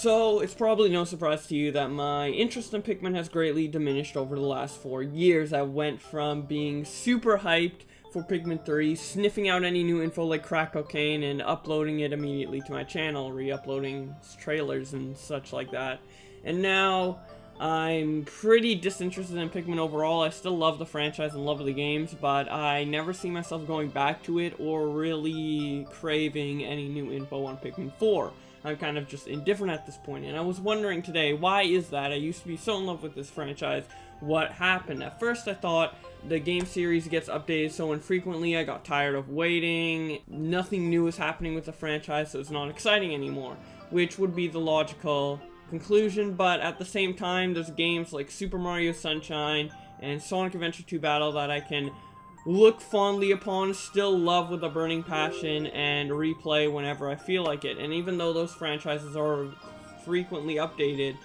So, it's probably no surprise to you that my interest in Pikmin has greatly diminished over the last 4 years. I went from being super hyped for Pikmin 3, sniffing out any new info like crack cocaine and uploading it immediately to my channel, re-uploading trailers and such like that. And now, I'm pretty disinterested in Pikmin overall. I still love the franchise and love the games, but I never see myself going back to it or really craving any new info on Pikmin 4. I'm kind of just indifferent at this point, and I was wondering today, why is that? I used to be so in love with this franchise. What happened? At first I thought the game series gets updated so infrequently, I got tired of waiting. Nothing new is happening with the franchise, so it's not exciting anymore, which would be the logical conclusion, but at the same time, there's games like Super Mario Sunshine and Sonic Adventure 2 Battle that I can look fondly upon, still love with a burning passion, and replay whenever I feel like it. And even though those franchises are frequently updated,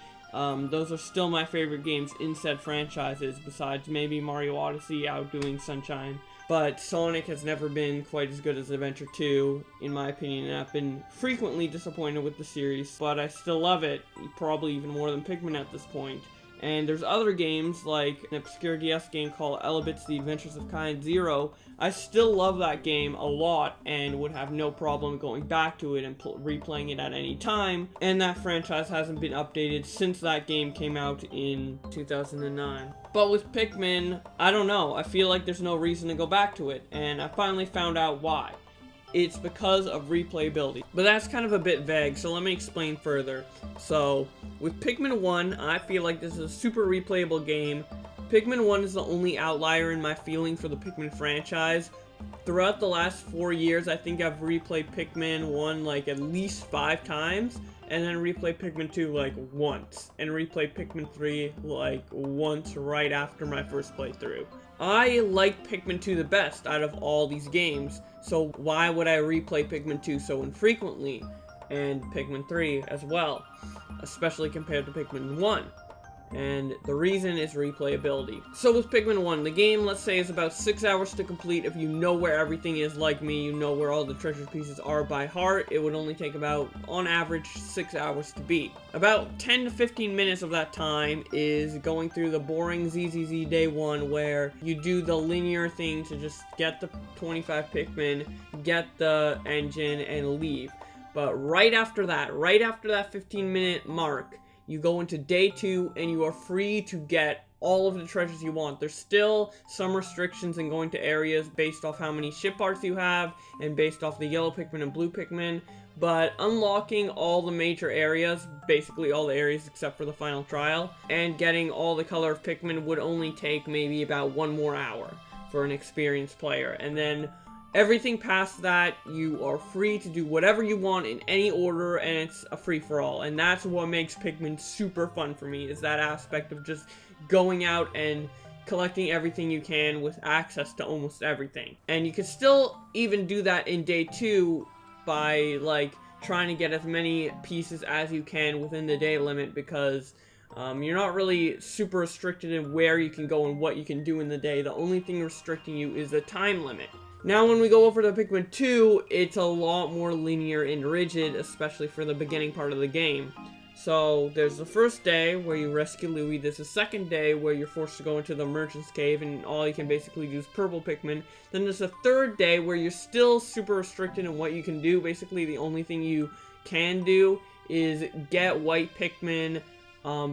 those are still my favorite games in said franchises, besides maybe Mario Odyssey outdoing Sunshine. But Sonic has never been quite as good as Adventure 2, in my opinion, and I've been frequently disappointed with the series, but I still love it, probably even more than Pikmin at this point. And there's other games, like an obscure DS game called Elebit's The Adventures of Kind Zero. I still love that game a lot and would have no problem going back to it and replaying it at any time. And that franchise hasn't been updated since that game came out in 2009. But with Pikmin, I don't know. I feel like there's no reason to go back to it, and I finally found out why. It's because of replayability. But that's kind of a bit vague, so let me explain further. So, with Pikmin 1, I feel like this is a super replayable game. Pikmin 1 is the only outlier in my feeling for the Pikmin franchise. Throughout the last 4 years, I think I've replayed Pikmin 1 like at least 5 times, and then replayed Pikmin 2 like once, and replayed Pikmin 3 like once right after my first playthrough. I like Pikmin 2 the best out of all these games, so why would I replay Pikmin 2 so infrequently, and Pikmin 3 as well, especially compared to Pikmin 1? And the reason is replayability. So with Pikmin 1, the game, let's say, is about 6 hours to complete. If you know where everything is like me, you know where all the treasure pieces are by heart, it would only take about, on average, 6 hours to beat. About 10 to 15 minutes of that time is going through the boring ZZZ Day 1, where you do the linear thing to just get the 25 Pikmin, get the engine, and leave. But right after that 15-minute mark, you go into Day 2, and you are free to get all of the treasures you want. There's still some restrictions in going to areas based off how many ship parts you have, and based off the yellow Pikmin and blue Pikmin, but unlocking all the major areas, basically all the areas except for the final trial, and getting all the color of Pikmin would only take maybe about 1 more hour for an experienced player. And then everything past that, you are free to do whatever you want in any order, and it's a free-for-all. And that's what makes Pikmin super fun for me, is that aspect of just going out and collecting everything you can with access to almost everything. And you can still even do that in Day 2 by, like, trying to get as many pieces as you can within the day limit, because you're not really super restricted in where you can go and what you can do in the day. The only thing restricting you is the time limit. Now, when we go over to Pikmin 2, it's a lot more linear and rigid, especially for the beginning part of the game. So, there's the first day where you rescue Louie, there's the second day where you're forced to go into the Merchant's Cave, and all you can basically do is purple Pikmin. Then there's the third day where you're still super restricted in what you can do. Basically, the only thing you can do is get white Pikmin,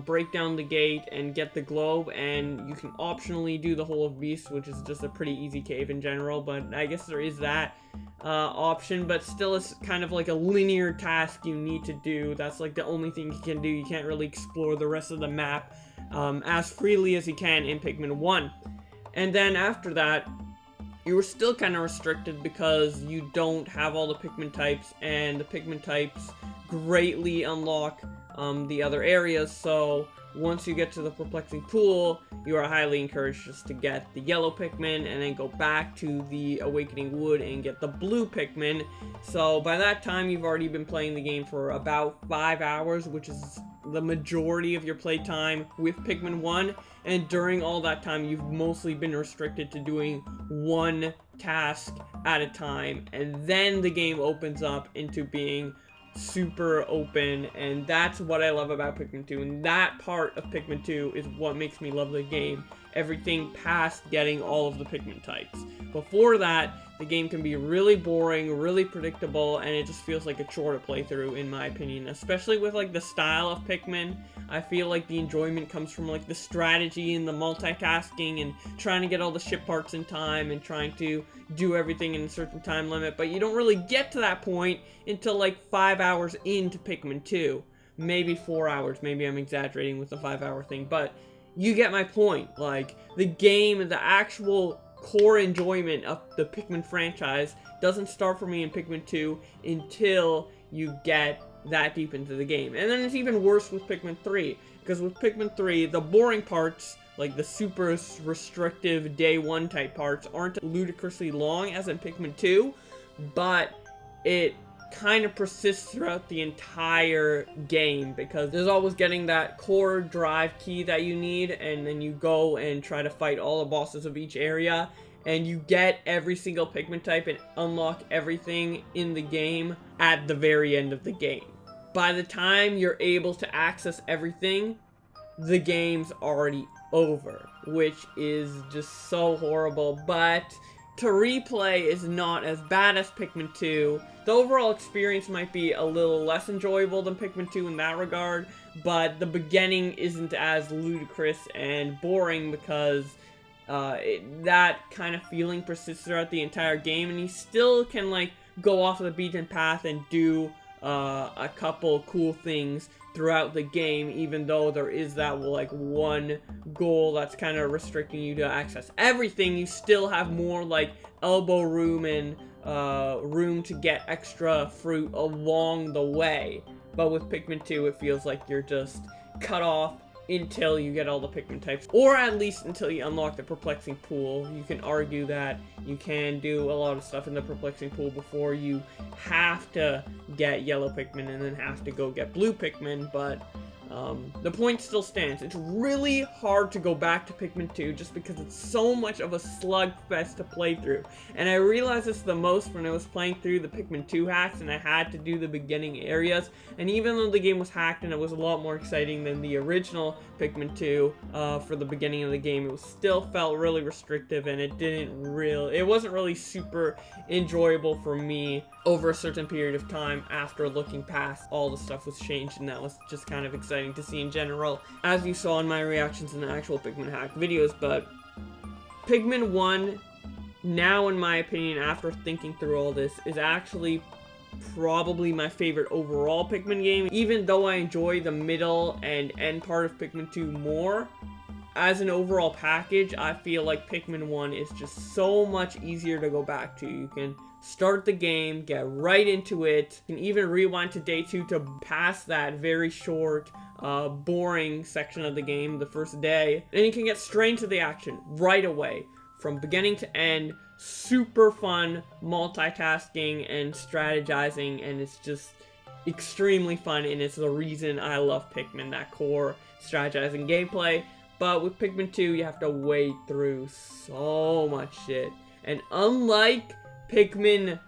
break down the gate, and get the globe, and you can optionally do the Hole of Beasts, which is just a pretty easy cave in general, but I guess there is that option, but still it's kind of like a linear task you need to do. That's like the only thing you can do. You can't really explore the rest of the map as freely as you can in Pikmin 1. And then after that, you were still kind of restricted because you don't have all the Pikmin types, and the Pikmin types greatly unlock the other areas. So once you get to the perplexing pool, you are highly encouraged just to get the yellow Pikmin and then go back to the Awakening Wood and get the blue Pikmin. So by that time, you've already been playing the game for about 5 hours, which is the majority of your playtime with Pikmin 1, and during all that time, you've mostly been restricted to doing one task at a time, and then the game opens up into being super open, and that's what I love about Pikmin 2, and that part of Pikmin 2 is what makes me love the game. Everything past getting all of the Pikmin types. Before that, the game can be really boring, really predictable, and it just feels like a chore to play through, in my opinion. Especially with like the style of Pikmin, I feel like the enjoyment comes from like the strategy and the multitasking and trying to get all the ship parts in time and trying to do everything in a certain time limit. But you don't really get to that point until like 5 hours into Pikmin 2. Maybe 4 hours, maybe I'm exaggerating with the 5-hour thing, but you get my point. Like, the game, the actual core enjoyment of the Pikmin franchise doesn't start for me in Pikmin 2 until you get that deep into the game. And then it's even worse with Pikmin 3, because with Pikmin 3, the boring parts, like the super restrictive day 1 type parts, aren't ludicrously long as in Pikmin 2, but it kind of persists throughout the entire game, because there's always getting that core drive key that you need, and then you go and try to fight all the bosses of each area, and you get every single Pikmin type and unlock everything in the game at the very end of the game. By the time you're able to access everything, the game's already over, which is just so horrible. But to replay is not as bad as Pikmin 2. The overall experience might be a little less enjoyable than Pikmin 2 in that regard, but the beginning isn't as ludicrous and boring, because that kind of feeling persists throughout the entire game, and you still can like go off of the beaten path and do a couple cool things throughout the game, even though there is that like one goal that's kind of restricting you to access everything. You still have more like elbow room and room to get extra fruit along the way. But with Pikmin 2, it feels like you're just cut off until you get all the Pikmin types, or at least until you unlock the perplexing pool. You can argue that you can do a lot of stuff in the perplexing pool before you have to get yellow Pikmin and then have to go get blue Pikmin, but the point still stands. It's really hard to go back to Pikmin 2 just because it's so much of a slugfest to play through. And I realized this the most when I was playing through the Pikmin 2 hacks and I had to do the beginning areas. And even though the game was hacked and it was a lot more exciting than the original Pikmin 2 for the beginning of the game, it still felt really restrictive, and it wasn't really super enjoyable for me over a certain period of time after looking past all the stuff was changed, and that was just kind of exciting to see in general, as you saw in my reactions in the actual Pikmin hack videos. But Pikmin 1, now in my opinion, after thinking through all this, is actually probably my favorite overall Pikmin game. Even though I enjoy the middle and end part of Pikmin 2 more, as an overall package, I feel like Pikmin 1 is just so much easier to go back to. You can start the game, get right into it. You can even rewind to day 2 to pass that very short, boring section of the game, the first day. And you can get straight into the action right away, from beginning to end. Super fun multitasking and strategizing, and it's just extremely fun, and it's the reason I love Pikmin, that core strategizing gameplay. But with Pikmin 2, you have to wade through so much shit. And unlike Pikmin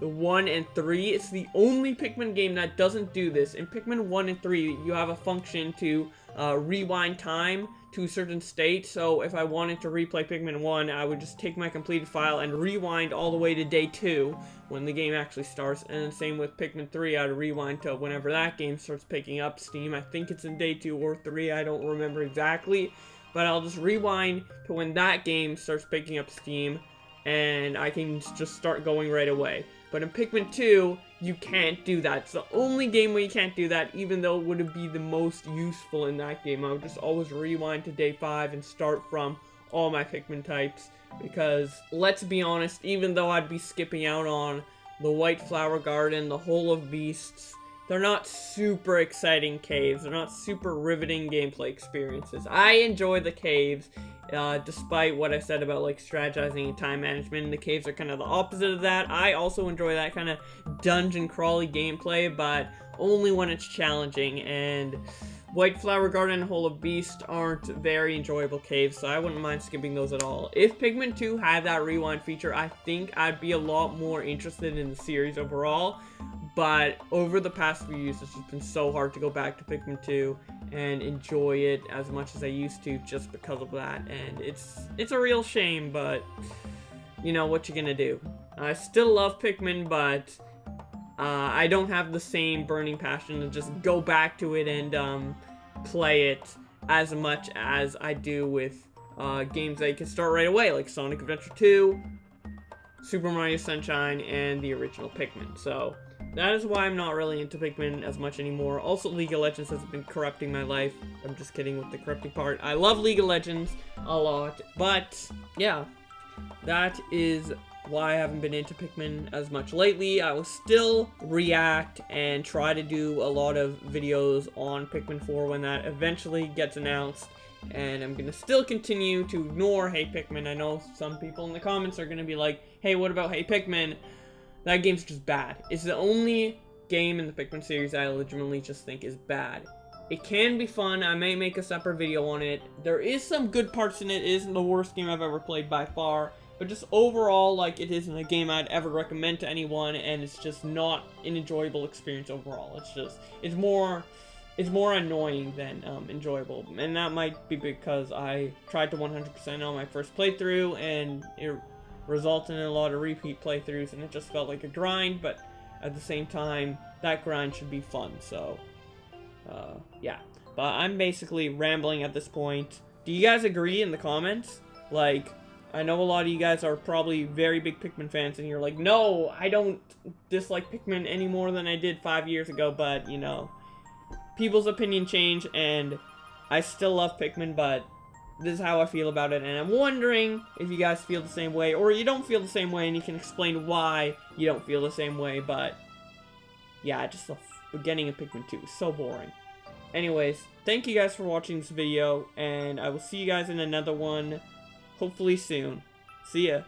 1 and 3, it's the only Pikmin game that doesn't do this. In Pikmin 1 and 3, you have a function to rewind time to a certain state. So if I wanted to replay Pikmin 1, I would just take my completed file and rewind all the way to day 2 when the game actually starts. And then same with Pikmin 3, I'd rewind to whenever that game starts picking up steam. I think it's in day 2 or 3, I don't remember exactly. But I'll just rewind to when that game starts picking up steam, and I can just start going right away. But in Pikmin 2, you can't do that. It's the only game where you can't do that, even though it would be the most useful in that game. I would just always rewind to day 5 and start from all my Pikmin types. Because, let's be honest, even though I'd be skipping out on the White Flower Garden, the Hole of Beasts, they're not super exciting caves. They're not super riveting gameplay experiences. I enjoy the caves, despite what I said about like strategizing and time management. The caves are kind of the opposite of that. I also enjoy that kind of dungeon crawly gameplay, but only when it's challenging, and White Flower Garden and Hole of Beast aren't very enjoyable caves, so I wouldn't mind skipping those at all. If Pikmin 2 had that rewind feature, I think I'd be a lot more interested in the series overall, but over the past few years, it's just been so hard to go back to Pikmin 2 and enjoy it as much as I used to just because of that, and it's a real shame, but you know, what you gonna do? I still love Pikmin, but I don't have the same burning passion to just go back to it and play it as much as I do with games that you can start right away, like Sonic Adventure 2, Super Mario Sunshine, and the original Pikmin. So that is why I'm not really into Pikmin as much anymore. Also, League of Legends has been corrupting my life. I'm just kidding with the corrupting part. I love League of Legends a lot, but yeah, that is why I haven't been into Pikmin as much lately. I will still react and try to do a lot of videos on Pikmin 4 when that eventually gets announced, and I'm gonna still continue to ignore Hey Pikmin. I know some people in the comments are gonna be like, hey, what about Hey Pikmin? That game's just bad. It's the only game in the Pikmin series I legitimately just think is bad. It can be fun. I may make a separate video on it. There is some good parts in it. It isn't the worst game I've ever played by far. But just overall, like, it isn't a game I'd ever recommend to anyone, and it's just not an enjoyable experience overall. It's more annoying than enjoyable, and that might be because I tried to 100% on my first playthrough, and it resulted in a lot of repeat playthroughs, and it just felt like a grind. But at the same time, that grind should be fun. So, yeah. But I'm basically rambling at this point. Do you guys agree in the comments? Like, I know a lot of you guys are probably very big Pikmin fans, and you're like, no, I don't dislike Pikmin any more than I did 5 years ago, but, you know, people's opinion change, and I still love Pikmin, but this is how I feel about it, and I'm wondering if you guys feel the same way, or you don't feel the same way, and you can explain why you don't feel the same way, but, yeah, just the beginning of Pikmin 2 is so boring. Anyways, thank you guys for watching this video, and I will see you guys in another one hopefully soon. See ya.